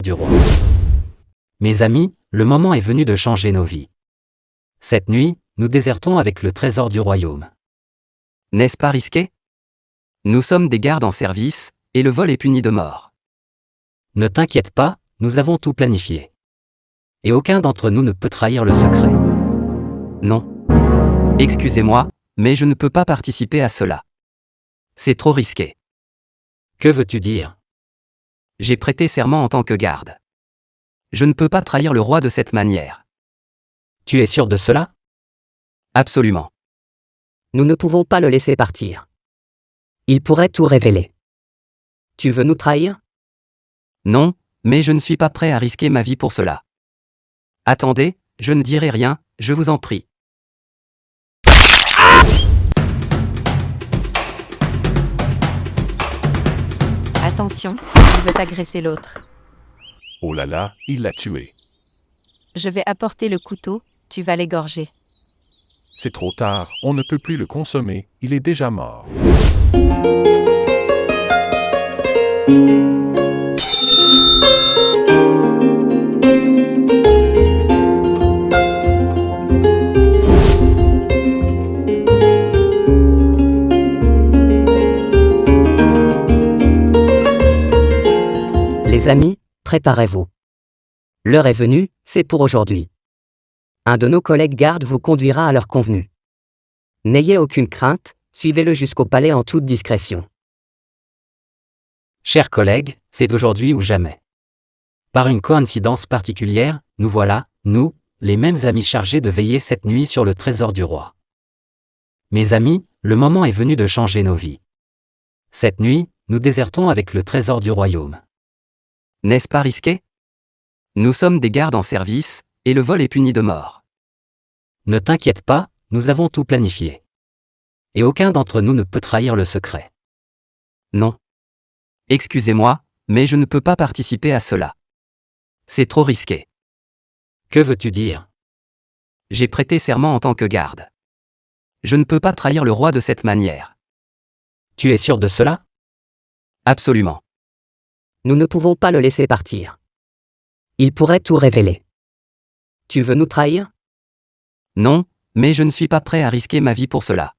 du roi. Mes amis, le moment est venu de changer nos vies. Cette nuit, nous désertons avec le trésor du royaume. N'est-ce pas risqué? Nous sommes des gardes en service, et le vol est puni de mort. Ne t'inquiète pas, nous avons tout planifié. Et aucun d'entre nous ne peut trahir le secret. Non. Excusez-moi, mais je ne peux pas participer à cela. C'est trop risqué. Que veux-tu dire? J'ai prêté serment en tant que garde. Je ne peux pas trahir le roi de cette manière. Tu es sûr de cela? Absolument. Nous ne pouvons pas le laisser partir. Il pourrait tout révéler. Tu veux nous trahir? Non, mais je ne suis pas prêt à risquer ma vie pour cela. Attendez, je ne dirai rien, je vous en prie. Attention, il veut agresser l'autre. Oh là là, il l'a tué. Je vais apporter le couteau, tu vas l'égorger. C'est trop tard, on ne peut plus le consommer, il est déjà mort. Les amis, préparez-vous. L'heure est venue, c'est pour aujourd'hui. Un de nos collègues gardes vous conduira à l'heure convenue. N'ayez aucune crainte, suivez-le jusqu'au palais en toute discrétion. Chers collègues, c'est aujourd'hui ou jamais. Par une coïncidence particulière, nous voilà, nous, les mêmes amis chargés de veiller cette nuit sur le trésor du roi. Mes amis, le moment est venu de changer nos vies. Cette nuit, nous désertons avec le trésor du royaume. N'est-ce pas risqué? Nous sommes des gardes en service, et le vol est puni de mort. Ne t'inquiète pas, nous avons tout planifié. Et aucun d'entre nous ne peut trahir le secret. Non. Excusez-moi, mais je ne peux pas participer à cela. C'est trop risqué. Que veux-tu dire? J'ai prêté serment en tant que garde. Je ne peux pas trahir le roi de cette manière. Tu es sûr de cela? Absolument. Nous ne pouvons pas le laisser partir. Il pourrait tout révéler. Tu veux nous trahir? Non, mais je ne suis pas prêt à risquer ma vie pour cela.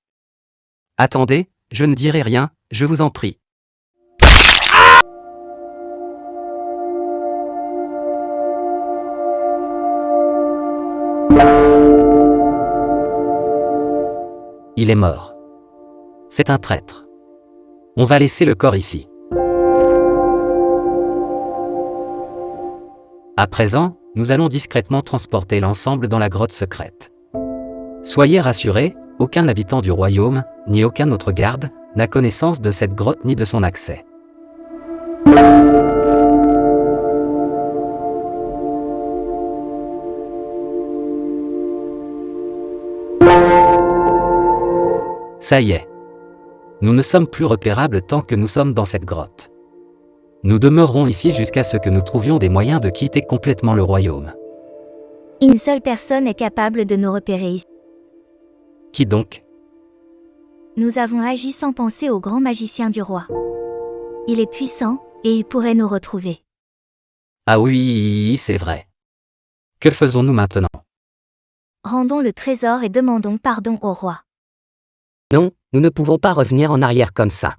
Attendez, je ne dirai rien, je vous en prie. Il est mort. C'est un traître. On va laisser le corps ici. À présent, nous allons discrètement transporter l'ensemble dans la grotte secrète. Soyez rassurés, aucun habitant du royaume, ni aucun autre garde, n'a connaissance de cette grotte ni de son accès. Ça y est. Nous ne sommes plus repérables tant que nous sommes dans cette grotte. Nous demeurerons ici jusqu'à ce que nous trouvions des moyens de quitter complètement le royaume. Une seule personne est capable de nous repérer ici. Qui donc? Nous avons agi sans penser au grand magicien du roi. Il est puissant, et il pourrait nous retrouver. Ah oui, c'est vrai. Que faisons-nous maintenant? Rendons le trésor et demandons pardon au roi. Non, nous ne pouvons pas revenir en arrière comme ça.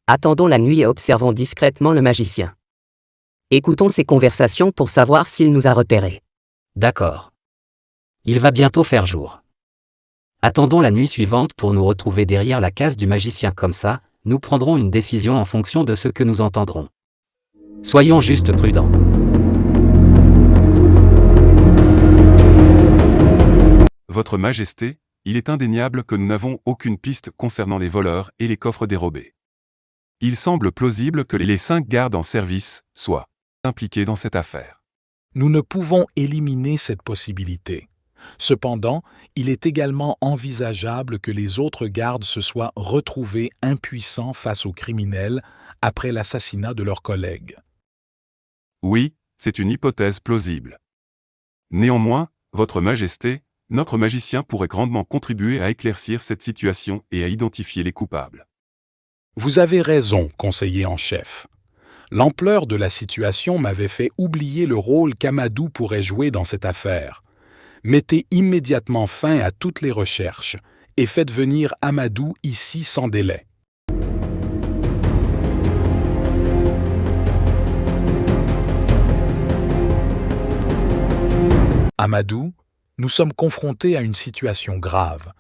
Attendons la nuit et observons discrètement le magicien. Écoutons ses conversations pour savoir s'il nous a repérés. D'accord. Il va bientôt faire jour. Attendons la nuit suivante pour nous retrouver derrière la case du magicien comme ça, nous prendrons une décision en fonction de ce que nous entendrons. Soyons juste prudents. Votre Majesté, il est indéniable que nous n'avons aucune piste concernant les voleurs et les coffres dérobés. Il semble plausible que les 5 gardes en service soient impliqués dans cette affaire. Nous ne pouvons éliminer cette possibilité. Cependant, il est également envisageable que les autres gardes se soient retrouvés impuissants face aux criminels après l'assassinat de leurs collègues. Oui, c'est une hypothèse plausible. Néanmoins, Votre Majesté, notre magicien pourrait grandement contribuer à éclaircir cette situation et à identifier les coupables. Vous avez raison, conseiller en chef. L'ampleur de la situation m'avait fait oublier le rôle qu'Amadou pourrait jouer dans cette affaire. Mettez immédiatement fin à toutes les recherches et faites venir Amadou ici sans délai. Amadou, nous sommes confrontés à une situation grave.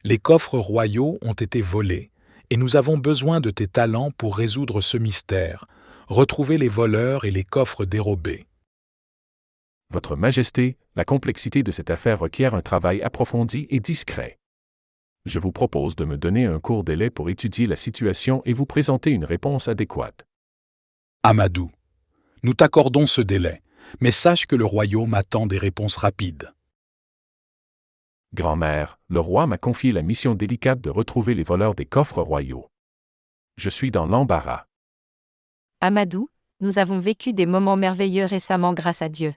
Les coffres royaux ont été volés et nous avons besoin de tes talents pour résoudre ce mystère, retrouver les voleurs et les coffres dérobés. Votre Majesté, la complexité de cette affaire requiert un travail approfondi et discret. Je vous propose de me donner un court délai pour étudier la situation et vous présenter une réponse adéquate. Amadou, nous t'accordons ce délai, mais sache que le royaume attend des réponses rapides. Grand-mère, le roi m'a confié la mission délicate de retrouver les voleurs des coffres royaux. Je suis dans l'embarras. Amadou, nous avons vécu des moments merveilleux récemment grâce à Dieu.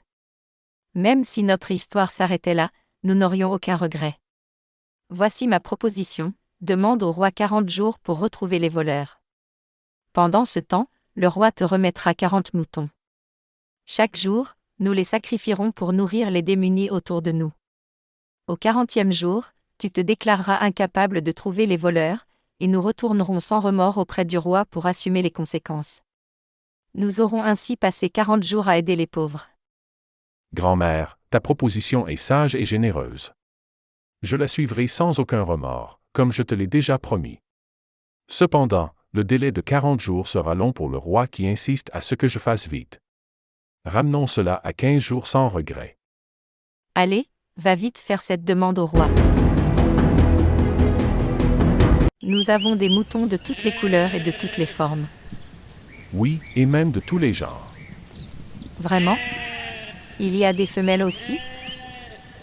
Même si notre histoire s'arrêtait là, nous n'aurions aucun regret. Voici ma proposition, demande au roi 40 jours pour retrouver les voleurs. Pendant ce temps, le roi te remettra 40 moutons. Chaque jour, nous les sacrifierons pour nourrir les démunis autour de nous. Au 40e jour, tu te déclareras incapable de trouver les voleurs, et nous retournerons sans remords auprès du roi pour assumer les conséquences. Nous aurons ainsi passé 40 jours à aider les pauvres. Grand-mère, ta proposition est sage et généreuse. Je la suivrai sans aucun remords, comme je te l'ai déjà promis. Cependant, le délai de 40 jours sera long pour le roi qui insiste à ce que je fasse vite. Ramenons cela à 15 jours sans regret. Allez, va vite faire cette demande au roi. Nous avons des moutons de toutes les couleurs et de toutes les formes. Oui, et même de tous les genres. Vraiment ? Il y a des femelles aussi ?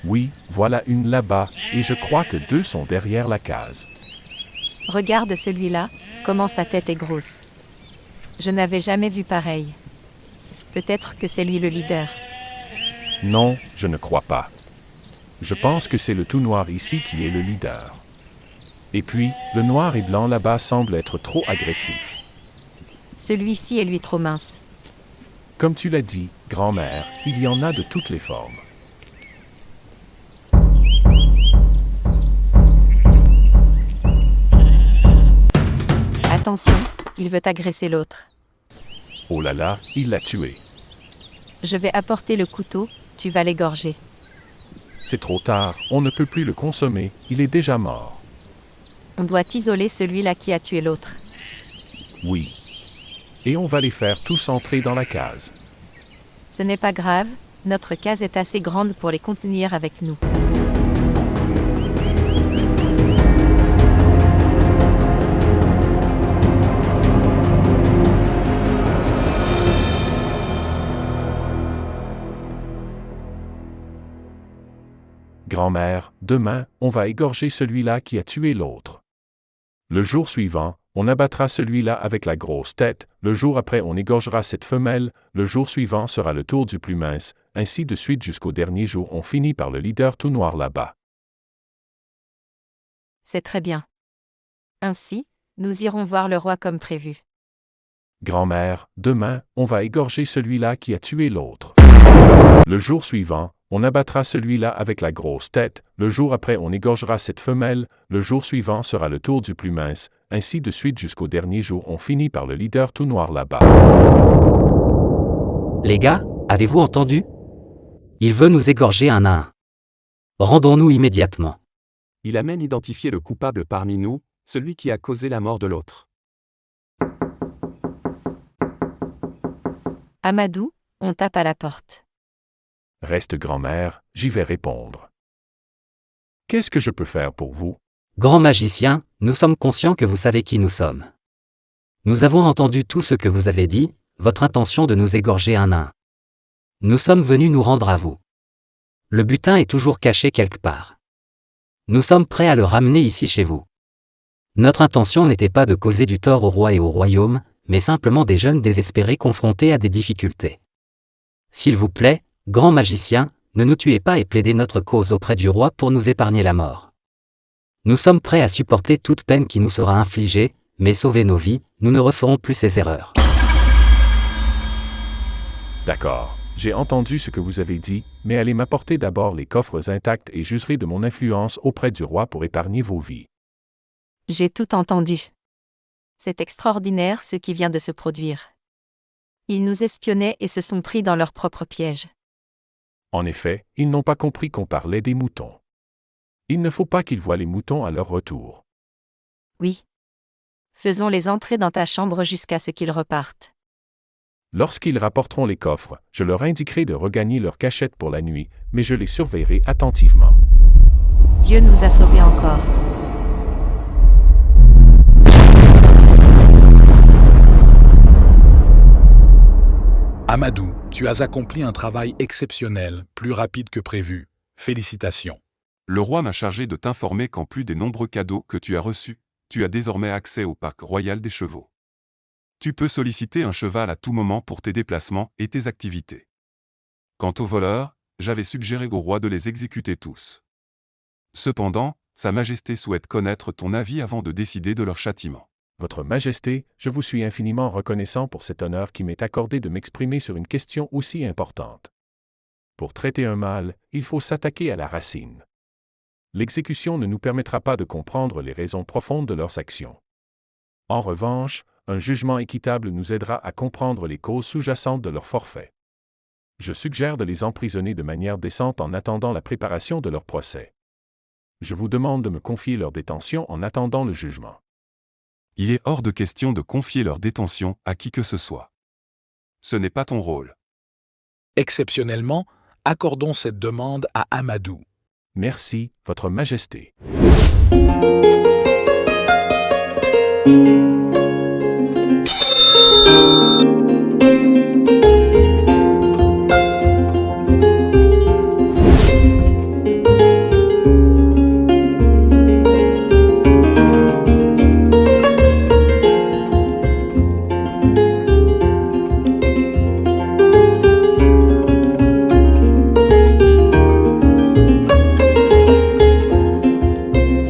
Oui, voilà une là-bas, et je crois que 2 sont derrière la case. Regarde celui-là, comment sa tête est grosse. Je n'avais jamais vu pareil. Peut-être que c'est lui le leader. Non, je ne crois pas. Je pense que c'est le tout noir ici qui est le leader. Et puis, le noir et blanc là-bas semble être trop agressif. Celui-ci est lui trop mince. Comme tu l'as dit, grand-mère, il y en a de toutes les formes. Attention, il veut agresser l'autre. Oh là là, il l'a tué. Je vais apporter le couteau, tu vas l'égorger. C'est trop tard, on ne peut plus le consommer, il est déjà mort. On doit isoler celui-là qui a tué l'autre. Oui. Et on va les faire tous entrer dans la case. Ce n'est pas grave, notre case est assez grande pour les contenir avec nous. Grand-mère, demain, on va égorger celui-là qui a tué l'autre. Le jour suivant, on abattra celui-là avec la grosse tête, le jour après on égorgera cette femelle, le jour suivant sera le tour du plus mince, ainsi de suite jusqu'au dernier jour on finit par le leader tout noir là-bas. C'est très bien. Ainsi, nous irons voir le roi comme prévu. Grand-mère, demain, on va égorger celui-là qui a tué l'autre. Le jour suivant, on abattra celui-là avec la grosse tête, le jour après on égorgera cette femelle, le jour suivant sera le tour du plus mince, ainsi de suite jusqu'au dernier jour on finit par le leader tout noir là-bas. Les gars, avez-vous entendu ? Il veut nous égorger un à un. Rendons-nous immédiatement. Il a même identifié le coupable parmi nous, celui qui a causé la mort de l'autre. Amadou, on tape à la porte. Reste grand-mère, j'y vais répondre. Qu'est-ce que je peux faire pour vous ? Grand magicien, nous sommes conscients que vous savez qui nous sommes. Nous avons entendu tout ce que vous avez dit, votre intention de nous égorger un à un. Nous sommes venus nous rendre à vous. Le butin est toujours caché quelque part. Nous sommes prêts à le ramener ici chez vous. Notre intention n'était pas de causer du tort au roi et au royaume, mais simplement des jeunes désespérés confrontés à des difficultés. S'il vous plaît, grand magicien, ne nous tuez pas et plaidez notre cause auprès du roi pour nous épargner la mort. Nous sommes prêts à supporter toute peine qui nous sera infligée, mais sauvez nos vies, nous ne referons plus ces erreurs. D'accord, j'ai entendu ce que vous avez dit, mais allez m'apporter d'abord les coffres intacts et j'userai de mon influence auprès du roi pour épargner vos vies. J'ai tout entendu. C'est extraordinaire ce qui vient de se produire. Ils nous espionnaient et se sont pris dans leur propre piège. En effet, ils n'ont pas compris qu'on parlait des moutons. Il ne faut pas qu'ils voient les moutons à leur retour. Oui. Faisons-les entrer dans ta chambre jusqu'à ce qu'ils repartent. Lorsqu'ils rapporteront les coffres, je leur indiquerai de regagner leur cachette pour la nuit, mais je les surveillerai attentivement. Dieu nous a sauvés encore. Amadou, tu as accompli un travail exceptionnel, plus rapide que prévu. Félicitations. Le roi m'a chargé de t'informer qu'en plus des nombreux cadeaux que tu as reçus, tu as désormais accès au parc royal des chevaux. Tu peux solliciter un cheval à tout moment pour tes déplacements et tes activités. Quant aux voleurs, j'avais suggéré au roi de les exécuter tous. Cependant, Sa Majesté souhaite connaître ton avis avant de décider de leur châtiment. Votre Majesté, je vous suis infiniment reconnaissant pour cet honneur qui m'est accordé de m'exprimer sur une question aussi importante. Pour traiter un mal, il faut s'attaquer à la racine. L'exécution ne nous permettra pas de comprendre les raisons profondes de leurs actions. En revanche, un jugement équitable nous aidera à comprendre les causes sous-jacentes de leur forfait. Je suggère de les emprisonner de manière décente en attendant la préparation de leur procès. Je vous demande de me confier leur détention en attendant le jugement. Il est hors de question de confier leur détention à qui que ce soit. Ce n'est pas ton rôle. Exceptionnellement, accordons cette demande à Amadou. Merci, Votre Majesté.